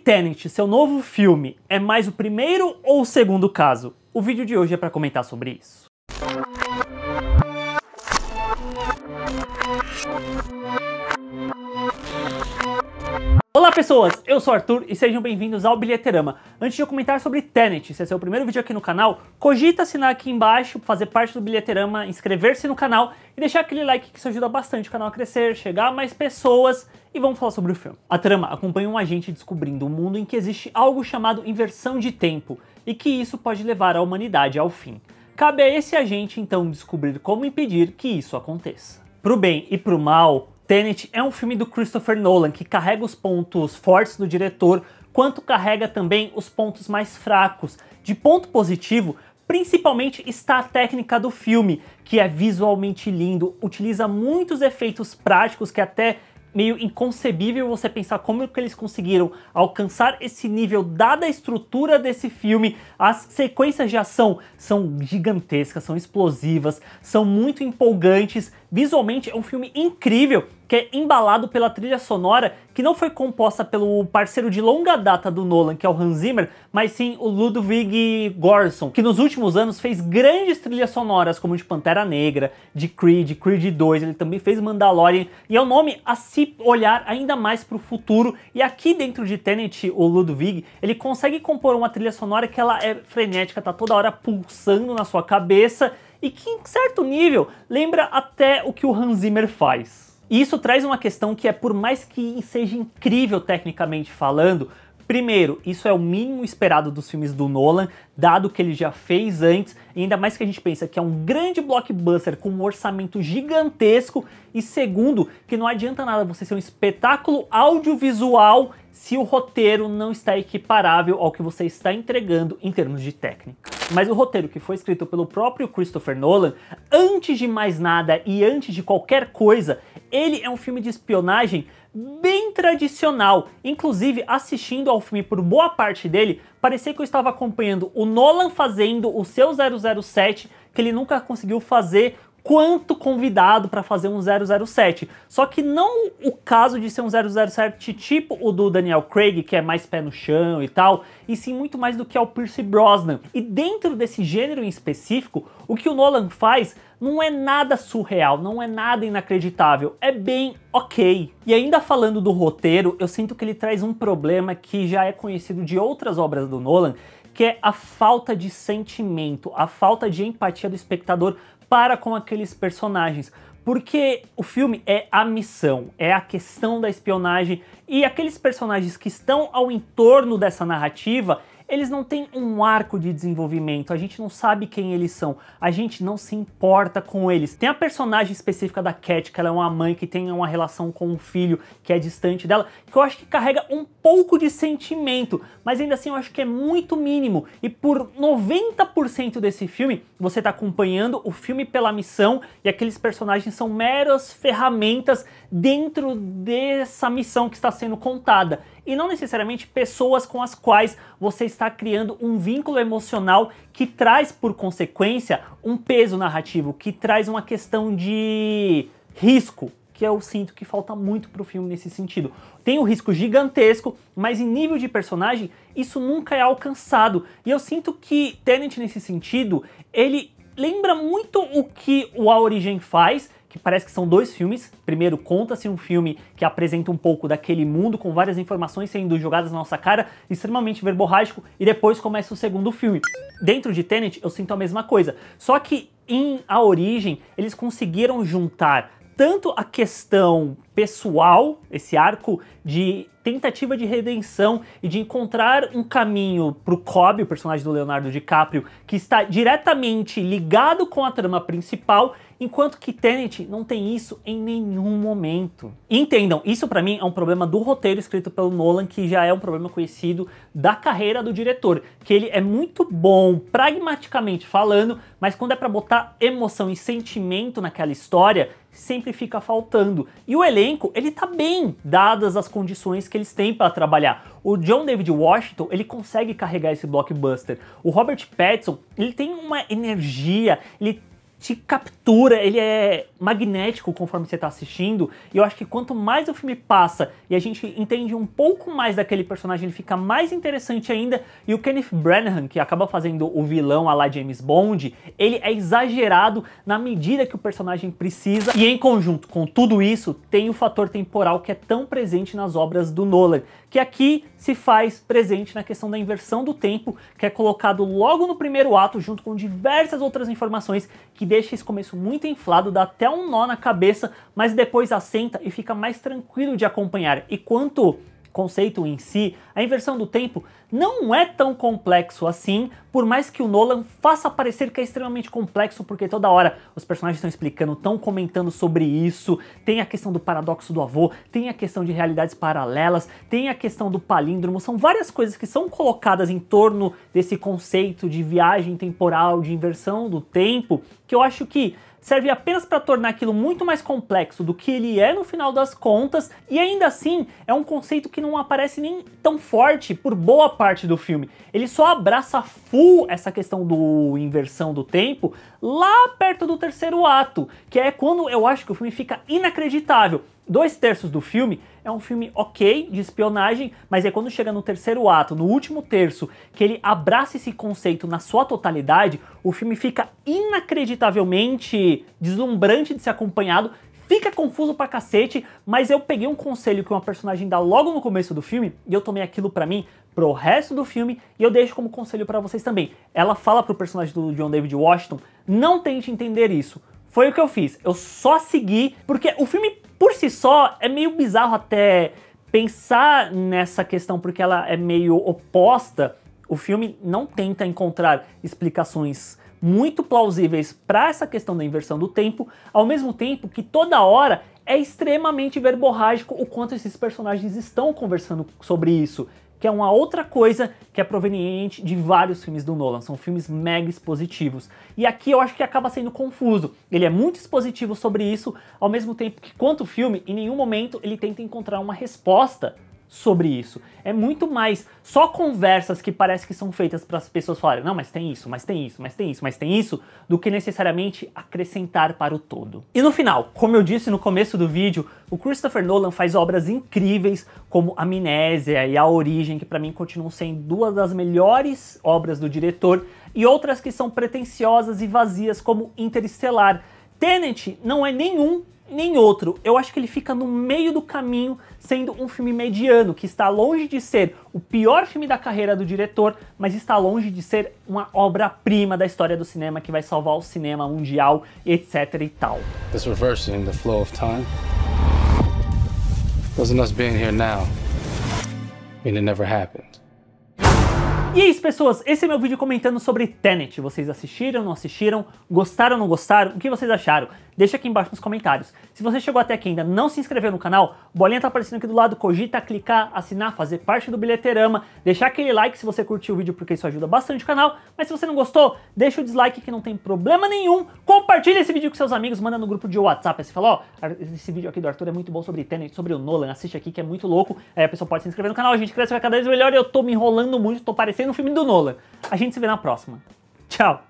Tenet, seu novo filme, é mais o primeiro ou o segundo caso? O vídeo de hoje é para comentar sobre isso. Olá pessoas, eu sou o Arthur e sejam bem-vindos ao Bilheterama. Antes de eu comentar sobre Tenet, se esse é o primeiro vídeo aqui no canal, cogita assinar aqui embaixo, fazer parte do Bilheterama, inscrever-se no canal e deixar aquele like que isso ajuda bastante o canal a crescer, chegar a mais pessoas e vamos falar sobre o filme. A trama acompanha um agente descobrindo um mundo em que existe algo chamado inversão de tempo e que isso pode levar a humanidade ao fim. Cabe a esse agente então descobrir como impedir que isso aconteça. Pro bem e pro mal, Tenet é um filme do Christopher Nolan que carrega os pontos fortes do diretor, quanto carrega também os pontos mais fracos. De ponto positivo, principalmente está a técnica do filme, que é visualmente lindo, utiliza muitos efeitos práticos que até meio inconcebível você pensar como que eles conseguiram alcançar esse nível dada a estrutura desse filme. As sequências de ação são gigantescas, são explosivas, são muito empolgantes. Visualmente é um filme incrível, que é embalado pela trilha sonora, que não foi composta pelo parceiro de longa data do Nolan, que é o Hans Zimmer, mas sim o Ludwig Göransson, que nos últimos anos fez grandes trilhas sonoras, como de Pantera Negra, de Creed 2, ele também fez Mandalorian, e é um nome a se olhar ainda mais para o futuro. E aqui dentro de Tenet, o Ludwig, ele consegue compor uma trilha sonora que ela é frenética, tá toda hora pulsando na sua cabeça, e que em certo nível lembra até o que o Hans Zimmer faz. E isso traz uma questão que é, por mais que seja incrível tecnicamente falando, primeiro, isso é o mínimo esperado dos filmes do Nolan, dado que ele já fez antes, e ainda mais que a gente pensa que é um grande blockbuster com um orçamento gigantesco, e segundo, que não adianta nada você ser um espetáculo audiovisual se o roteiro não está equiparável ao que você está entregando em termos de técnica. Mas o roteiro, que foi escrito pelo próprio Christopher Nolan, antes de mais nada e antes de qualquer coisa, ele é um filme de espionagem bem tradicional. Inclusive, assistindo ao filme por boa parte dele, parecia que eu estava acompanhando o Nolan fazendo o seu 007, que ele nunca conseguiu fazer quanto convidado para fazer um 007. Só que não o caso de ser um 007 tipo o do Daniel Craig, que é mais pé no chão e tal, e sim muito mais do que é o Pierce Brosnan. E dentro desse gênero em específico, o que o Nolan faz não é nada surreal, não é nada inacreditável, é bem ok. E ainda falando do roteiro, eu sinto que ele traz um problema que já é conhecido de outras obras do Nolan, que é a falta de sentimento, a falta de empatia do espectador para com aqueles personagens. Porque o filme é a missão, é a questão da espionagem, e aqueles personagens que estão ao entorno dessa narrativa, eles não têm um arco de desenvolvimento, a gente não sabe quem eles são, a gente não se importa com eles. Tem a personagem específica da Cat, que ela é uma mãe que tem uma relação com um filho que é distante dela, que eu acho que carrega um pouco de sentimento, mas ainda assim eu acho que é muito mínimo. E por 90% desse filme, você está acompanhando o filme pela missão, e aqueles personagens são meras ferramentas dentro dessa missão que está sendo contada, e não necessariamente pessoas com as quais você está criando um vínculo emocional que traz, por consequência, um peso narrativo, que traz uma questão de risco, que eu sinto que falta muito pro filme nesse sentido. Tem um risco gigantesco, mas em nível de personagem, isso nunca é alcançado. E eu sinto que Tenet, nesse sentido, ele lembra muito o que o A Origem faz, que parece que são dois filmes. Primeiro, conta-se um filme que apresenta um pouco daquele mundo com várias informações sendo jogadas na nossa cara, extremamente verborrágico, e depois começa o segundo filme. Dentro de Tenet, eu sinto a mesma coisa, só que em A Origem, eles conseguiram juntar tanto a questão pessoal, esse arco de tentativa de redenção e de encontrar um caminho pro Cobb, o personagem do Leonardo DiCaprio, que está diretamente ligado com a trama principal, enquanto que Tenet não tem isso em nenhum momento. E entendam, isso pra mim é um problema do roteiro escrito pelo Nolan, que já é um problema conhecido da carreira do diretor, que ele é muito bom pragmaticamente falando, mas quando é pra botar emoção e sentimento naquela história, sempre fica faltando. E o elenco, ele tá bem, dadas as condições que eles têm para trabalhar. O John David Washington, ele consegue carregar esse blockbuster. O Robert Pattinson, ele tem uma energia, ele te captura, ele é magnético conforme você tá assistindo, e eu acho que quanto mais o filme passa e a gente entende um pouco mais daquele personagem, ele fica mais interessante ainda. E o Kenneth Branagh, que acaba fazendo o vilão à la James Bond, ele é exagerado na medida que o personagem precisa, e em conjunto com tudo isso, tem o fator temporal que é tão presente nas obras do Nolan, que aqui se faz presente na questão da inversão do tempo, que é colocado logo no primeiro ato, junto com diversas outras informações, que deixa esse começo muito inflado, dá até um nó na cabeça, mas depois assenta e fica mais tranquilo de acompanhar. E quanto conceito em si, a inversão do tempo não é tão complexo assim, por mais que o Nolan faça parecer que é extremamente complexo, porque toda hora os personagens estão explicando, estão comentando sobre isso. Tem a questão do paradoxo do avô, tem a questão de realidades paralelas, tem a questão do palíndromo, são várias coisas que são colocadas em torno desse conceito de viagem temporal, de inversão do tempo, que eu acho que serve apenas para tornar aquilo muito mais complexo do que ele é no final das contas, e ainda assim é um conceito que não aparece nem tão forte por boa parte do filme. Ele só abraça full essa questão do inversão do tempo lá perto do terceiro ato, que é quando eu acho que o filme fica inacreditável. 2/3 do filme é um filme ok, de espionagem, mas é quando chega no terceiro ato, no último terço, que ele abraça esse conceito na sua totalidade, o filme fica inacreditavelmente deslumbrante de ser acompanhado, fica confuso pra cacete, mas eu peguei um conselho que uma personagem dá logo no começo do filme, e eu tomei aquilo pra mim pro resto do filme, e eu deixo como conselho pra vocês também. Ela fala pro personagem do John David Washington, não tente entender isso. Foi o que eu fiz, eu só segui, porque o filme por si só é meio bizarro até pensar nessa questão, porque ela é meio oposta. O filme não tenta encontrar explicações muito plausíveis para essa questão da inversão do tempo, ao mesmo tempo que toda hora é extremamente verborrágico o quanto esses personagens estão conversando sobre isso, que é uma outra coisa que é proveniente de vários filmes do Nolan, são filmes mega expositivos. E aqui eu acho que acaba sendo confuso, ele é muito expositivo sobre isso, ao mesmo tempo que, quanto o filme, em nenhum momento ele tenta encontrar uma resposta sobre isso. É muito mais só conversas que parece que são feitas para as pessoas falarem, não, mas tem isso, mas tem isso, mas tem isso, mas tem isso, do que necessariamente acrescentar para o todo. E no final, como eu disse no começo do vídeo, o Christopher Nolan faz obras incríveis como Amnésia e A Origem, que para mim continuam sendo duas das melhores obras do diretor, e outras que são pretensiosas e vazias como Interestelar. Tenet não é nenhum nem outro. Eu acho que ele fica no meio do caminho, sendo um filme mediano, que está longe de ser o pior filme da carreira do diretor, mas está longe de ser uma obra-prima da história do cinema que vai salvar o cinema mundial, etc e tal. This reversing the flow of time doesn't us being here now mean it never happened. E é isso, pessoas, esse é meu vídeo comentando sobre Tenet. Vocês assistiram, não assistiram, gostaram, não gostaram? O que vocês acharam? Deixa aqui embaixo nos comentários. Se você chegou até aqui e ainda não se inscreveu no canal, bolinha tá aparecendo aqui do lado, cogita clicar, assinar, fazer parte do Bilheterama, deixar aquele like se você curtiu o vídeo porque isso ajuda bastante o canal, mas se você não gostou, deixa o dislike que não tem problema nenhum, compartilha esse vídeo com seus amigos, manda no grupo de WhatsApp, aí você fala, ó, esse vídeo aqui do Arthur é muito bom sobre Tenet, sobre o Nolan, assiste aqui que é muito louco, aí a pessoa pode se inscrever no canal, a gente cresce, vai cada vez melhor e eu tô me enrolando muito, tô parecendo um filme do Nolan. A gente se vê na próxima. Tchau!